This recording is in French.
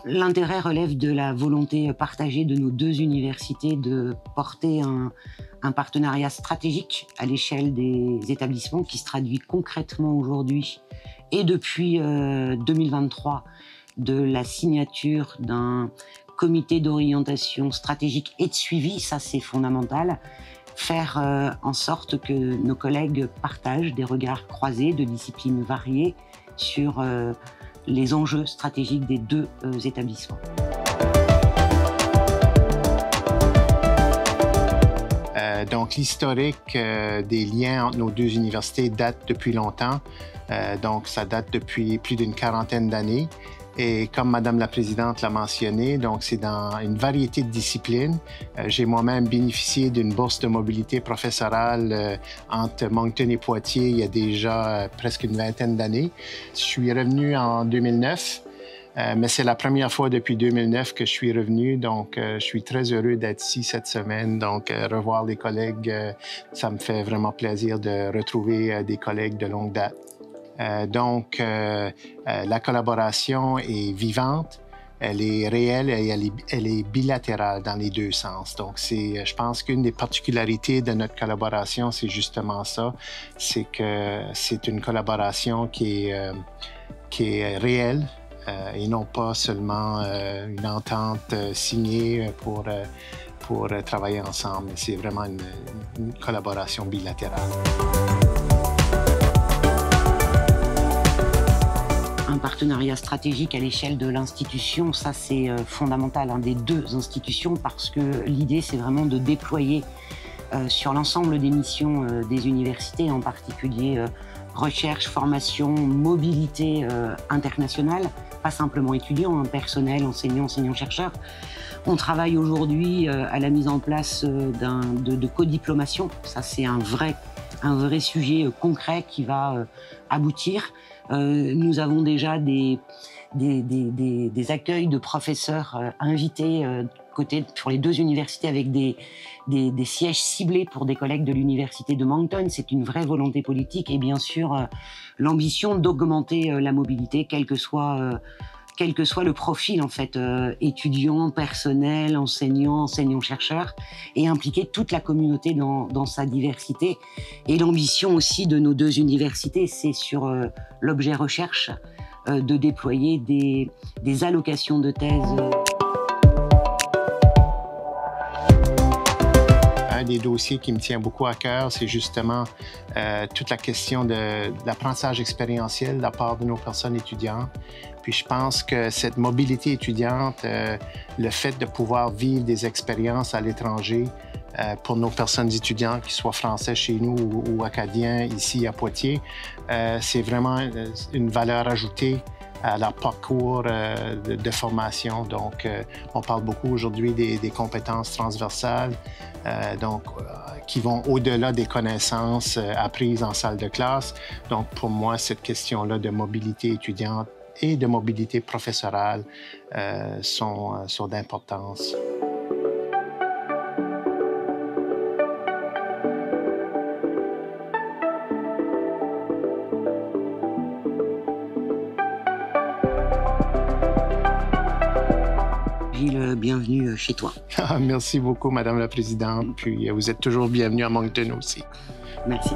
L'intérêt relève de la volonté partagée de nos deux universités de porter un partenariat stratégique à l'échelle des établissements qui se traduit concrètement aujourd'hui et depuis 2023 de la signature d'un comité d'orientation stratégique et de suivi, ça c'est fondamental, faire en sorte que nos collègues partagent des regards croisés de disciplines variées sur les enjeux stratégiques des deux établissements. Donc, l'historique des liens entre nos deux universités date depuis longtemps. Donc, ça date depuis plus d'une quarantaine d'années. Et comme Madame la Présidente l'a mentionné, donc c'est dans une variété de disciplines. J'ai moi-même bénéficié d'une bourse de mobilité professorale entre Moncton et Poitiers il y a déjà presque une vingtaine d'années. Je suis revenu en 2009. Mais c'est la première fois depuis 2009 que je suis revenu, donc je suis très heureux d'être ici cette semaine. Donc, revoir les collègues, ça me fait vraiment plaisir de retrouver des collègues de longue date. Donc, la collaboration est vivante, elle est réelle et elle est bilatérale dans les deux sens. Donc, je pense qu'une des particularités de notre collaboration, c'est justement ça, c'est que c'est une collaboration qui est réelle, et non pas seulement une entente signée pour travailler ensemble. C'est vraiment une collaboration bilatérale. Un partenariat stratégique à l'échelle de l'institution, ça c'est fondamental, des deux institutions, parce que l'idée c'est vraiment de déployer sur l'ensemble des missions des universités, en particulier recherche, formation, mobilité internationale, pas simplement étudiants, personnel, enseignants, enseignants-chercheurs. On travaille aujourd'hui à la mise en place de codiplomation. Ça, c'est un vrai sujet concret qui va aboutir. Nous avons déjà des accueils de professeurs invités sur les deux universités avec des sièges ciblés pour des collègues de l'université de Moncton. C'est une vraie volonté politique et bien sûr l'ambition d'augmenter la mobilité, quel que soit le profil en fait, étudiant, personnel, enseignant, enseignant-chercheur, et impliquer toute la communauté dans sa diversité. Et l'ambition aussi de nos deux universités, c'est sur l'objet recherche, de déployer des allocations de thèse. Un des dossiers qui me tient beaucoup à cœur, c'est justement toute la question de l'apprentissage expérientiel de la part de nos personnes étudiantes. Puis je pense que cette mobilité étudiante, le fait de pouvoir vivre des expériences à l'étranger pour nos personnes étudiantes, qu'ils soient français chez nous ou acadiens ici à Poitiers, c'est vraiment une valeur ajoutée à leur parcours de formation. Donc, on parle beaucoup aujourd'hui des compétences transversales, qui vont au-delà des connaissances apprises en salle de classe. Donc, pour moi, cette question-là de mobilité étudiante et de mobilité professorale sont d'importance. Gilles, bienvenue chez toi. Merci beaucoup, Madame la Présidente. Puis vous êtes toujours bienvenue à Moncton aussi. Merci.